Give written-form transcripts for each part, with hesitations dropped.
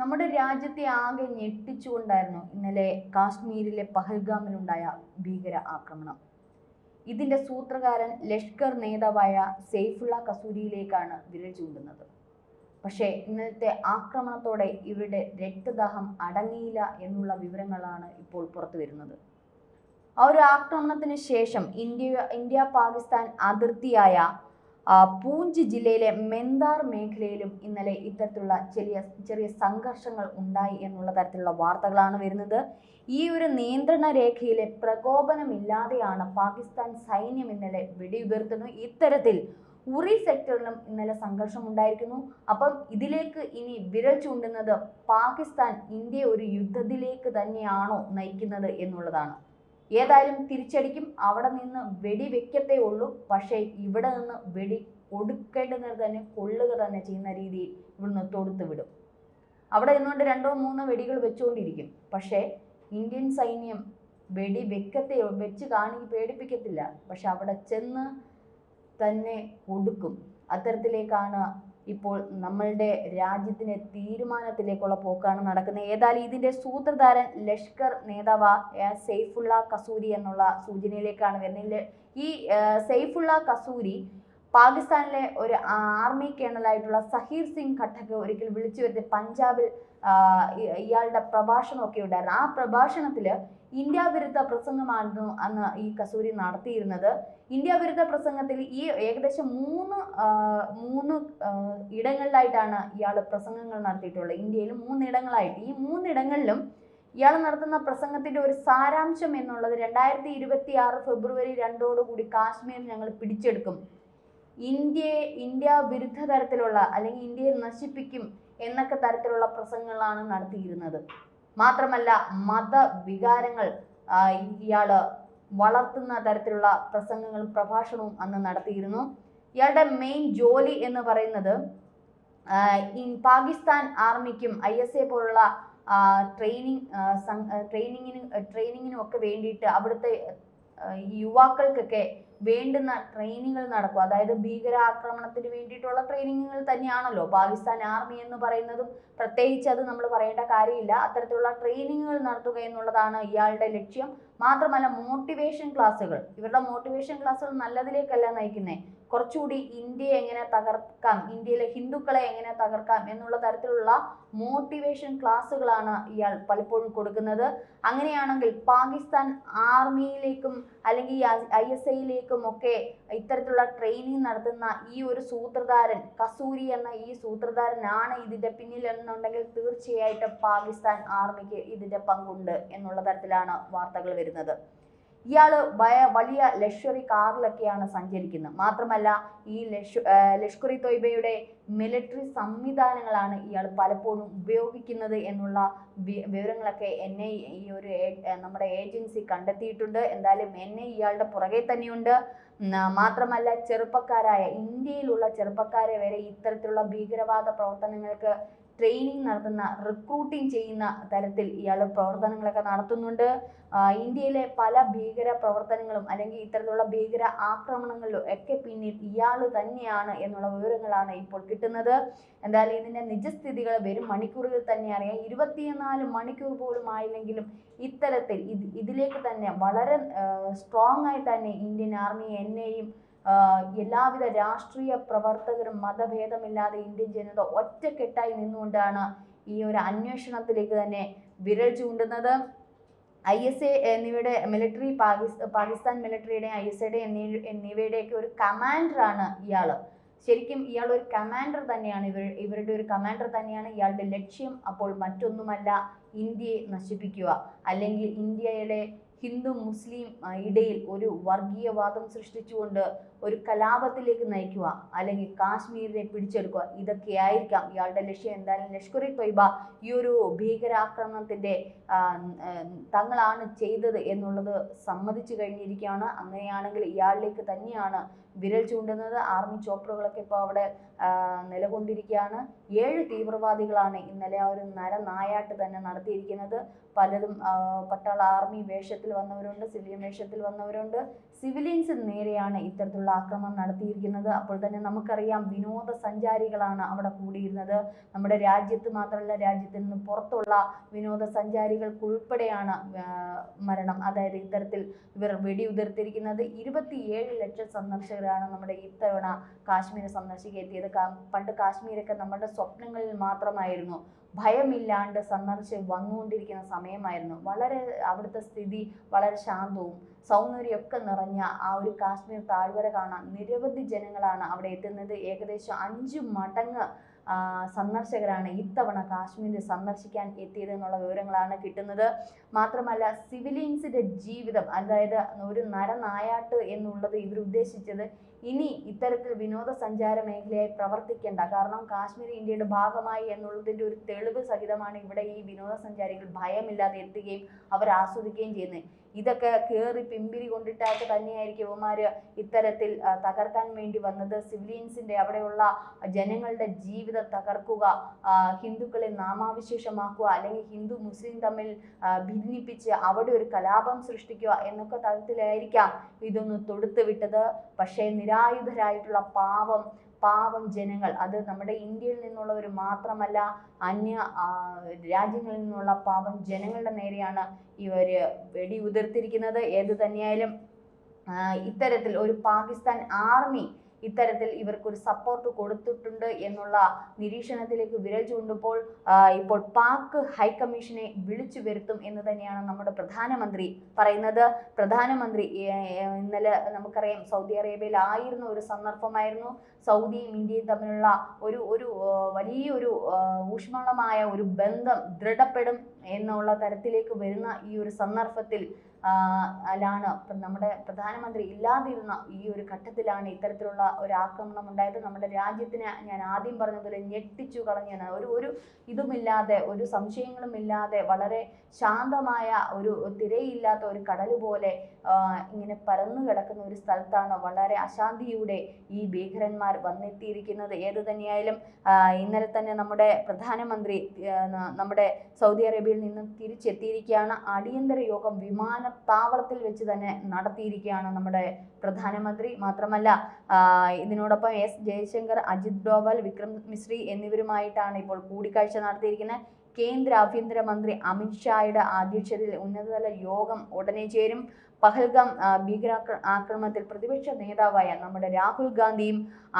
നമ്മുടെ രാജ്യത്തെ ആകെ ഞെട്ടിച്ചുകൊണ്ടായിരുന്നു ഇന്നലെ കാശ്മീരിലെ പഹൽഗാമിലുണ്ടായ ഭീകര ആക്രമണം. ഇതിന്റെ സൂത്രധാരൻ ലഷ്കർ നേതാവായ സെയ്ഫുള്ള കസൂരിയിലേക്കാണ് വിരൽ ചൂണ്ടുന്നത്. പക്ഷേ ഇന്നലത്തെ ആക്രമണത്തോടെ ഇവരുടെ രക്തദാഹം അടങ്ങിയില്ല എന്നുള്ള വിവരങ്ങളാണ് ഇപ്പോൾ പുറത്തു വരുന്നത്. ആ ഒരു ആക്രമണത്തിന് ശേഷം ഇന്ത്യ പാകിസ്ഥാൻ അതിർത്തിയായ പൂഞ്ച് ജില്ലയിലെ മെന്താർ മേഖലയിലും ഇന്നലെ ഇത്തരത്തിലുള്ള ചെറിയ സംഘർഷങ്ങൾ ഉണ്ടായി എന്നുള്ള തരത്തിലുള്ള വാർത്തകളാണ് വരുന്നത്. ഈ ഒരു നിയന്ത്രണ രേഖയിലെ പ്രകോപനമില്ലാതെയാണ് പാകിസ്ഥാൻ സൈന്യം ഇന്നലെ വെടിയുതിർത്തുന്നത്. ഇത്തരത്തിൽ ഉറി സെക്ടറിലും ഇന്നലെ സംഘർഷം ഉണ്ടായിരിക്കുന്നു. അപ്പം ഇതിലേക്ക് ഇനി വിരൽ ചൂണ്ടുന്നത് പാകിസ്ഥാൻ ഇന്ത്യയെ ഒരു യുദ്ധത്തിലേക്ക് തന്നെയാണോ നയിക്കുന്നത് എന്നുള്ളതാണ്. ഏതായാലും തിരിച്ചടിക്കും, അവിടെ നിന്ന് വെടി വെക്കത്തേ ഉള്ളൂ. പക്ഷേ ഇവിടെ നിന്ന് വെടി കൊടുക്കേണ്ടത് തന്നെ കൊള്ളുക തന്നെ ചെയ്യുന്ന രീതിയിൽ ഇവിടുന്ന് തൊടുത്തു വിടും. അവിടെ നിന്നുകൊണ്ട് 2-3 വെടികൾ വെച്ചുകൊണ്ടിരിക്കും. പക്ഷേ ഇന്ത്യൻ സൈന്യം വെടി വെച്ച് പേടിപ്പിക്കത്തില്ല. പക്ഷെ അവിടെ ചെന്ന് തന്നെ കൊടുക്കും. അത്തരത്തിലേക്കാണ് ഇപ്പോൾ നമ്മളുടെ രാജ്യത്തിന്റെ തീരുമാനത്തിലേക്കുള്ള പോക്കാണ് നടക്കുന്നത്. ഏതായാലും ഇതിന്റെ സൂത്രധാരൻ ലഷ്കർ നേതാവ് സെയ്ഫുള്ള കസൂരി എന്നുള്ള സൂചനയിലേക്കാണ് വരുന്നത്. ഈ സെയ്ഫുള്ള കസൂരി പാകിസ്ഥാനിലെ ഒരു ആർമി കേണലായിട്ടുള്ള സഹീർ സിംഗ് ഖട്ടക്ക് ഒരിക്കൽ വിളിച്ചു വരുത്തി പഞ്ചാബിൽ ഇയാളുടെ പ്രഭാഷണമൊക്കെ ഉണ്ടായിരുന്നു. ആ പ്രഭാഷണത്തില് ഇന്ത്യ വിരുദ്ധ പ്രസംഗമായിരുന്നു അന്ന് ഈ കസൂരി നടത്തിയിരുന്നത്. ഇന്ത്യ വിരുദ്ധ പ്രസംഗത്തിൽ ഈ ഏകദേശം മൂന്ന് ഇടങ്ങളിലായിട്ടാണ് ഇയാൾ പ്രസംഗങ്ങൾ നടത്തിയിട്ടുള്ളത്. ഇന്ത്യയിൽ 3 ഇടങ്ങളായിട്ട്. ഈ 3 ഇടങ്ങളിലും ഇയാൾ നടത്തുന്ന പ്രസംഗത്തിന്റെ ഒരു സാരാംശം എന്നുള്ളത് 2026 ഫെബ്രുവരി 2 കാശ്മീർ ഞങ്ങൾ പിടിച്ചെടുക്കും, ഇന്ത്യ വിരുദ്ധ തരത്തിലുള്ള അല്ലെങ്കിൽ ഇന്ത്യയെ നശിപ്പിക്കും എന്നൊക്കെ തരത്തിലുള്ള പ്രസംഗങ്ങളാണ് നടത്തിയിരുന്നത്. മാത്രമല്ല മതവികാരങ്ങൾ ഇയാള് വളർത്തുന്ന തരത്തിലുള്ള പ്രസംഗങ്ങളും പ്രഭാഷണവും അന്ന് നടത്തിയിരുന്നു. ഇയാളുടെ മെയിൻ ജോലി എന്ന് പറയുന്നത് പാകിസ്ഥാൻ ആർമിക്കും ISA പോലുള്ള ട്രെയിനിങ്ങിനും ഒക്കെ വേണ്ടിയിട്ട് അവിടുത്തെ യുവാക്കൾക്കൊക്കെ വേണ്ടുന്ന ട്രെയിനിങ്ങുകൾ നടക്കും. അതായത് ഭീകരാക്രമണത്തിന് വേണ്ടിയിട്ടുള്ള ട്രെയിനിങ്ങുകൾ തന്നെയാണല്ലോ പാകിസ്ഥാൻ ആർമി എന്ന് പറയുന്നതും. പ്രത്യേകിച്ച് അത് നമ്മൾ പറയേണ്ട കാര്യമില്ല. അത്തരത്തിലുള്ള ട്രെയിനിങ്ങുകൾ നടത്തുക എന്നുള്ളതാണ് ഇയാളുടെ ലക്ഷ്യം. മാത്രമല്ല മോട്ടിവേഷൻ ക്ലാസ്സുകൾ, ഇവരുടെ മോട്ടിവേഷൻ ക്ലാസ്സുകൾ നല്ലതിലേക്കല്ല നയിക്കുന്നത്. കുറച്ചുകൂടി ഇന്ത്യയെ എങ്ങനെ തകർക്കാം, ഇന്ത്യയിലെ ഹിന്ദുക്കളെ എങ്ങനെ തകർക്കാം എന്നുള്ള തരത്തിലുള്ള മോട്ടിവേഷൻ ക്ലാസ്സുകളാണ് ഇയാൾ പലപ്പോഴും കൊടുക്കുന്നത്. അങ്ങനെയാണെങ്കിൽ പാകിസ്ഥാൻ ആർമിയിലേക്കും അല്ലെങ്കിൽ ISAയിലേക്കും ഒക്കെ ഇത്തരത്തിലുള്ള ട്രെയിനിങ് നടത്തുന്ന ഈ ഒരു സൂത്രധാരൻ കസൂരി എന്ന ഈ സൂത്രധാരനാണ് ഇതിന്റെ പിന്നിൽ എന്നുണ്ടെങ്കിൽ തീർച്ചയായിട്ടും പാകിസ്ഥാൻ ആർമിക്ക് ഇതിന്റെ പങ്കുണ്ട് എന്നുള്ള തരത്തിലാണ് വാർത്തകൾ വരുന്നത്. ഇയാള് വലിയ ലക്ഷറി കാറിലൊക്കെയാണ് സഞ്ചരിക്കുന്നത്. മാത്രമല്ല ഈ ലഷ്കർ ഇ തോയ്ബയുടെ മിലിറ്ററി സംവിധാനങ്ങളാണ് ഇയാൾ പലപ്പോഴും ഉപയോഗിക്കുന്നത് എന്നുള്ള വിവരങ്ങളൊക്കെ നമ്മുടെ ഏജൻസി കണ്ടെത്തിയിട്ടുണ്ട്. എന്തായാലും ഇയാളുടെ പുറകെ തന്നെയുണ്ട്. മാത്രമല്ല ഇന്ത്യയിലുള്ള ചെറുപ്പക്കാരെ വരെ ഇത്തരത്തിലുള്ള ഭീകരവാദ പ്രവർത്തനങ്ങൾക്ക് ട്രെയിനിങ് നടത്തുന്ന, റിക്രൂട്ടിങ് ചെയ്യുന്ന തരത്തിൽ ഇയാൾ പ്രവർത്തനങ്ങളൊക്കെ നടത്തുന്നുണ്ട്. ഇന്ത്യയിലെ പല ഭീകര പ്രവർത്തനങ്ങളും അല്ലെങ്കിൽ ഇത്തരത്തിലുള്ള ഭീകര ആക്രമണങ്ങളിലും ഒക്കെ പിന്നിൽ ഇയാൾ തന്നെയാണ് എന്നുള്ള വിവരങ്ങളാണ് ഇപ്പോൾ കിട്ടുന്നത്. എന്തായാലും ഇതിന്റെ നിജസ്ഥിതികൾ വരും മണിക്കൂറുകൾ തന്നെ അറിയാം. 24 മണിക്കൂർ പോലും ആയില്ലെങ്കിലും ഇത്തരത്തിൽ ഇതിലേക്ക് തന്നെ വളരെ സ്ട്രോങ് ആയി തന്നെ ഇന്ത്യൻ ആർമി NAയും എല്ലാവിധ രാഷ്ട്രീയ പ്രവർത്തകരും മതഭേദമില്ലാതെ ഇന്ത്യൻ ജനത ഒറ്റക്കെട്ടായി നിന്നുകൊണ്ടാണ് ഈ ഒരു അന്വേഷണത്തിലേക്ക് തന്നെ വിരൽ ചൂണ്ടുന്നത്. ISA എന്നിവയുടെ മിലിറ്ററി, പാകിസ്ഥാൻ മിലിറ്ററിയുടെ ISAയുടെ എന്നിവയുടെയൊക്കെ ഒരു കമാൻഡറാണ് ഇയാൾ. ശരിക്കും ഇയാൾ ഒരു കമാൻഡർ തന്നെയാണ്. ഇവരുടെ ഒരു കമാൻഡർ തന്നെയാണ്. ഇയാളുടെ ലക്ഷ്യം അപ്പോൾ മറ്റൊന്നുമല്ല ഇന്ത്യയെ നശിപ്പിക്കുക, അല്ലെങ്കിൽ ഇന്ത്യയിലെ ഹിന്ദു മുസ്ലിം ഇടയിൽ ഒരു വർഗീയവാദം സൃഷ്ടിച്ചുകൊണ്ട് ഒരു കലാപത്തിലേക്ക് നയിക്കുക, അല്ലെങ്കിൽ കാശ്മീരിനെ പിടിച്ചെടുക്കുക. ഇതൊക്കെയായിരിക്കാം ഇയാളുടെ ലക്ഷ്യം. എന്തായാലും ലഷ്കർ ഇ തോയ്ബ ഈ ഒരു ഭീകരാക്രമണത്തിന്റെ തങ്ങളാണ് ചെയ്തത് എന്നുള്ളത് സമ്മതിച്ചു കഴിഞ്ഞിരിക്കുകയാണ്. അങ്ങനെയാണെങ്കിൽ ഇയാളിലേക്ക് തന്നെയാണ് വിരൽ ചൂണ്ടുന്നത്. ആർമി ചോപ്പറുകളൊക്കെ ഇപ്പോൾ അവിടെ നിലകൊണ്ടിരിക്കുകയാണ്. 7 തീവ്രവാദികളാണ് ഇന്നലെ ആ ഒരു നരനായാട്ട് തന്നെ നടത്തിയിരിക്കുന്നത്. പലരും പട്ടാള ആർമി വേഷത്തിൽ വന്നവരുണ്ട്, സിവിലിയൻ വേഷത്തിൽ വന്നവരുണ്ട്. സിവിലിയൻസിന് നേരെയാണ് ഇത്തരത്തിലുള്ള ആക്രമണം നടത്തിയിരിക്കുന്നത്. അപ്പോൾ തന്നെ നമുക്കറിയാം, വിനോദസഞ്ചാരികളാണ് അവിടെ കൂടിയിരുന്നത്. നമ്മുടെ രാജ്യത്ത് മാത്രമല്ല, രാജ്യത്തിൽ നിന്ന് പുറത്തുള്ള വിനോദസഞ്ചാരികൾക്കുൾപ്പെടെയാണ് മരണം. അതായത് ഇത്തരത്തിൽ ഇവർ വെടിയുതിർത്തിരിക്കുന്നത്. 27 ലക്ഷം സന്ദർശകരാണ് നമ്മുടെ ഇത്തവണ കാശ്മീർ സന്ദർശിക്കാൻ എത്തിയത്. പണ്ട് കാശ്മീരൊക്കെ നമ്മുടെ സ്വപ്നങ്ങളിൽ മാത്രമായിരുന്നു. ഭയമില്ലാണ്ട് സന്ദർശിച്ച് വന്നുകൊണ്ടിരിക്കുന്ന സമയമായിരുന്നു. വളരെ അവിടുത്തെ സ്ഥിതി വളരെ ശാന്തവും സൗന്ദര്യമൊക്കെ നിറഞ്ഞ ആ ഒരു കാശ്മീർ താഴ്വര കാണാൻ നിരവധി ജനങ്ങളാണ് അവിടെ എത്തുന്നത്. ഏകദേശം 5 മടങ്ങ് സന്ദർശകരാണ് ഇത്തവണ കാശ്മീർ സന്ദർശിക്കാൻ എത്തിയത് എന്നുള്ള വിവരങ്ങളാണ് കിട്ടുന്നത്. മാത്രമല്ല, സിവിലിയൻസിന്റെ ജീവിതം, അതായത് ഒരു നരനായാട്ട് എന്നുള്ളത് ഇവർ ഉദ്ദേശിച്ചത് ഇനി ഇത്തരത്തിൽ വിനോദസഞ്ചാര മേഖലയായി പ്രവർത്തിക്കേണ്ട. കാരണം കാശ്മീർ ഇന്ത്യയുടെ ഭാഗമായി എന്നുള്ളതിന്റെ ഒരു തെളിവ് സഹിതമാണ് ഇവിടെ ഈ വിനോദസഞ്ചാരികൾ ഭയമില്ലാതെ എത്തുകയും അവർ ആസ്വദിക്കുകയും ചെയ്യുന്നത്. ഇതൊക്കെ കയറി പിമ്പിരി കൊണ്ടിട്ടായിട്ട് തന്നെയായിരിക്കും ഇവന്മാര് ഇത്തരത്തിൽ തകർക്കാൻ വേണ്ടി വന്നത്. സിവിലിയൻസിന്റെ അവിടെയുള്ള ജനങ്ങളുടെ ജീവിതം തകർക്കുക, ഹിന്ദുക്കളെ നാമാവിശേഷമാക്കുക, അല്ലെങ്കിൽ ഹിന്ദു മുസ്ലിം തമ്മിൽ ഭിന്നിപ്പിച്ച് അവിടെ ഒരു കലാപം സൃഷ്ടിക്കുക എന്നൊക്കെ തരത്തിലായിരിക്കാം ഇതൊന്ന് തൊടുത്തു വിട്ടത്. പക്ഷേ നിരായുധരായിട്ടുള്ള പാവം ജനങ്ങൾ, അത് നമ്മുടെ ഇന്ത്യയിൽ നിന്നുള്ളവർ മാത്രമല്ല, അന്യ രാജ്യങ്ങളിൽ നിന്നുള്ള പാവം ജനങ്ങളുടെ നേരെയാണ് ഇവര് വെടിയുതിർത്തിരിക്കുന്നത്. ഏത് തന്നെയായാലും ഇത്തരത്തിൽ ഒരു പാകിസ്ഥാൻ ആർമി ഇത്തരത്തിൽ ഇവർക്കൊരു സപ്പോർട്ട് കൊടുത്തിട്ടുണ്ട് എന്നുള്ള നിരീക്ഷണത്തിലേക്ക് വിരൽ ചൂണ്ടുമ്പോൾ ഇപ്പോൾ പാക് ഹൈക്കമ്മീഷനെ വിളിച്ചു വരുത്തും എന്ന് തന്നെയാണ് നമ്മുടെ പ്രധാനമന്ത്രി പറയുന്നത്. പ്രധാനമന്ത്രി ഇന്നലെ നമുക്കറിയാം സൗദി അറേബ്യയിലായിരുന്ന ഒരു സന്ദർഭമായിരുന്നു. സൗദിയും ഇന്ത്യയും തമ്മിലുള്ള ഒരു വലിയൊരു ഊഷ്മളമായ ഒരു ബന്ധം ദൃഢപ്പെടും എന്നുള്ള തരത്തിലേക്ക് വരുന്ന ഈ ഒരു സന്ദർഭത്തിൽ ലാണ് നമ്മുടെ പ്രധാനമന്ത്രി ഇല്ലാതിരുന്ന ഈ ഒരു ഘട്ടത്തിലാണ് ഇത്തരത്തിലുള്ള ഒരു ആക്രമണം ഉണ്ടായത്. നമ്മുടെ രാജ്യത്തിനെ ഞാൻ ആദ്യം പറഞ്ഞതുപോലെ ഞെട്ടിച്ചു കളഞ്ഞ ഒരു ഇതുമില്ലാതെ, ഒരു സംശയങ്ങളും ഇല്ലാതെ, വളരെ ശാന്തമായ ഒരു തിരയില്ലാത്ത ഒരു കടൽ പോലെ ഇങ്ങനെ പരന്നു കിടക്കുന്ന ഒരു സ്ഥലത്താണ് വളരെ അശാന്തിയുടെ ഈ ഭീകരന്മാർ വന്നെത്തിയിരിക്കുന്നത്. ഏത് തന്നെയായാലും ഇന്നലെ തന്നെ നമ്മുടെ പ്രധാനമന്ത്രി നമ്മുടെ സൗദി അറേബ്യയിൽ നിന്നും തിരിച്ചെത്തിയിരിക്കുകയാണ്. അടിയന്തര യോഗം വിമാനത്താവളത്തിൽ വെച്ച് തന്നെ നടത്തിയിരിക്കുകയാണ് നമ്മുടെ പ്രധാനമന്ത്രി. മാത്രമല്ല, ഇതിനോടൊപ്പം എസ് ജയശങ്കർ, അജിത് ഡോവൽ, വിക്രം മിശ്രി എന്നിവരുമായിട്ടാണ് ഇപ്പോൾ കൂടിക്കാഴ്ച നടത്തിയിരിക്കുന്നത്. കേന്ദ്ര ആഭ്യന്തരമന്ത്രി അമിത്ഷായുടെ അധ്യക്ഷതയിൽ ഉന്നതതല യോഗം ഉടനെ ചേരും. പഹൽഗാം ഭീകരാക്രമണത്തിൽ പ്രതിപക്ഷ നേതാവായ നമ്മുടെ രാഹുൽ ഗാന്ധിയും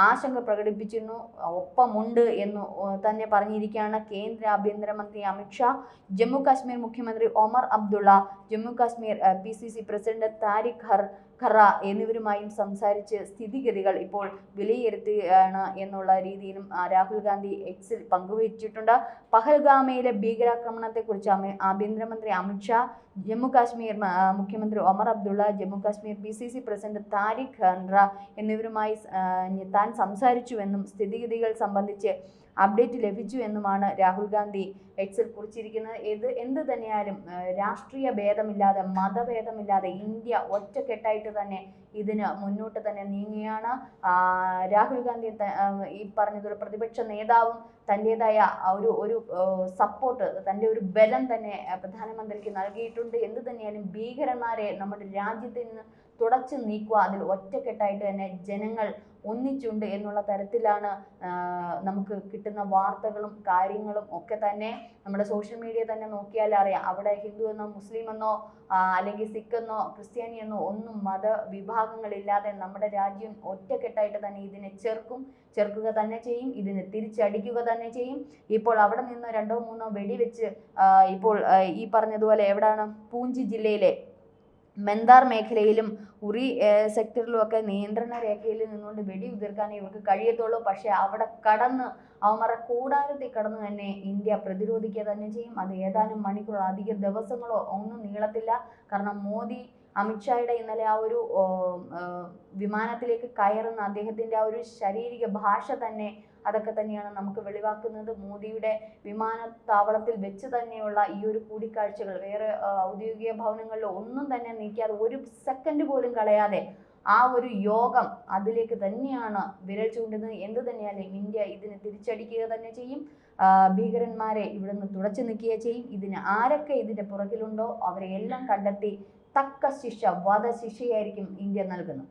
ആശങ്ക പ്രകടിപ്പിച്ചിരുന്നു, ഒപ്പമുണ്ട് എന്ന് തന്നെ പറഞ്ഞിരിക്കുകയാണ് കേന്ദ്ര ആഭ്യന്തരമന്ത്രി അമിത്ഷാ. ജമ്മു കാശ്മീർ മുഖ്യമന്ത്രി ഒമർ അബ്ദുള്ള, ജമ്മു കാശ്മീർ PCC പ്രസിഡന്റ് താരിഖ് ഖറ എന്നിവരുമായും സംസാരിച്ച് സ്ഥിതിഗതികൾ ഇപ്പോൾ വിലയിരുത്തുകയാണ് എന്നുള്ള രീതിയിലും രാഹുൽ ഗാന്ധി എക്സിൽ പങ്കുവച്ചിട്ടുണ്ട്. പഹൽഗാമയിലെ ഭീകരാക്രമണത്തെക്കുറിച്ച് ആഭ്യന്തരമന്ത്രി അമിത്ഷാ, ജമ്മു കാശ്മീർ മുഖ്യമന്ത്രി ഒമർ അബ്ദുള്ള, ജമ്മു കാശ്മീർ PCC പ്രസിഡന്റ് താരിഖ് ഖറ എന്നിവരുമായി താൻ സംസാരിച്ചുവെന്നും സ്ഥിതിഗതികൾ സംബന്ധിച്ച് അപ്ഡേറ്റ് ലഭിച്ചു എന്നുമാണ് രാഹുൽ ഗാന്ധി എക്സിൽ കുറിച്ചിരിക്കുന്നത്. എന്ത് തന്നെയായാലും രാഷ്ട്രീയ ഭേദമില്ലാതെ, മതഭേദമില്ലാതെ ഇന്ത്യ ഒറ്റക്കെട്ടായിട്ട് തന്നെ ഇതിന് മുന്നോട്ട് തന്നെ നീങ്ങുകയാണ്. രാഹുൽ ഗാന്ധി ഈ പറഞ്ഞതുപോലെ പ്രതിപക്ഷ നേതാവും തൻ്റെതായ ഒരു സപ്പോർട്ട്, തൻ്റെ ഒരു ബലം തന്നെ പ്രധാനമന്ത്രിക്ക് നൽകിയിട്ടുണ്ട്. എന്ത് തന്നെയായാലും ഭീകരന്മാരെ നമ്മുടെ രാജ്യത്തിൽ നിന്ന് തുടച്ചു നീക്കുക, അതിൽ ഒറ്റക്കെട്ടായിട്ട് തന്നെ ജനങ്ങൾ ഒന്നിച്ചുണ്ട് എന്നുള്ള തരത്തിലാണ് നമുക്ക് കിട്ടുന്ന വാർത്തകളും കാര്യങ്ങളും ഒക്കെ തന്നെ. നമ്മുടെ സോഷ്യൽ മീഡിയ തന്നെ നോക്കിയാൽ അറിയാം, അവിടെ ഹിന്ദു എന്നോ മുസ്ലിം എന്നോ അല്ലെങ്കിൽ സിഖ് എന്നോ ക്രിസ്ത്യാനി എന്നോ ഒന്നും മത വിഭാഗങ്ങളില്ലാതെ നമ്മുടെ രാജ്യം ഒറ്റക്കെട്ടായിട്ട് തന്നെ ഇതിനെ ചെറുക്കുക തന്നെ ചെയ്യും, ഇതിനെ തിരിച്ചടിക്കുക തന്നെ ചെയ്യും. ഇപ്പോൾ അവിടെ നിന്ന് 2-3 വെടിവെച്ച് ഇപ്പോൾ ഈ പറഞ്ഞതുപോലെ എവിടാണ്, പൂഞ്ച് ജില്ലയിലെ മെന്താർ മേഖലയിലും ഉറി സെക്ടറിലും ഒക്കെ നിയന്ത്രണ രേഖയിൽ നിന്നുകൊണ്ട് വെടിയുതിർക്കാൻ ഇവർക്ക് കഴിയത്തുള്ളൂ. പക്ഷെ അവിടെ അവന്മാരുടെ കൂടാരത്തിൽ കടന്ന് തന്നെ ഇന്ത്യ പ്രതിരോധിക്കുക തന്നെ ചെയ്യും. അത് ഏതാനും മണിക്കൂറോ അധിക ദിവസങ്ങളോ ഒന്നും നീളത്തില്ല. കാരണം മോദി അമിത്ഷായുടെ ഇന്നലെ ആ ഒരു വിമാനത്തിലേക്ക് കയറുന്ന അദ്ദേഹത്തിൻ്റെ ആ ഒരു ശാരീരിക ഭാഷ തന്നെ അതൊക്കെ തന്നെയാണ് നമുക്ക് വെളിവാക്കുന്നത്. മോദിയുടെ വിമാനത്താവളത്തിൽ വെച്ച് തന്നെയുള്ള ഈ ഒരു കൂടിക്കാഴ്ചകൾ വേറെ ഔദ്യോഗിക ഭവനങ്ങളിലോ ഒന്നും തന്നെ നീക്കാതെ, ഒരു സെക്കൻഡ് പോലും കളയാതെ ആ ഒരു യോഗം അതിലേക്ക് തന്നെയാണ് വിരൽ ചൂണ്ടുന്നത്. എന്ത് തന്നെയായാലും ഇന്ത്യ ഇതിന് തിരിച്ചടിക്കുക തന്നെ ചെയ്യും. ഭീകരന്മാരെ ഇവിടുന്ന് തുടച്ചു നീക്കുക ചെയ്യും. ഇതിന് ആരൊക്കെ ഇതിന്റെ പുറകിലുണ്ടോ അവരെ എല്ലാം കണ്ടെത്തി തക്ക ശിക്ഷ, വധശിക്ഷയായിരിക്കും ഇന്ത്യ നൽകുന്നത്.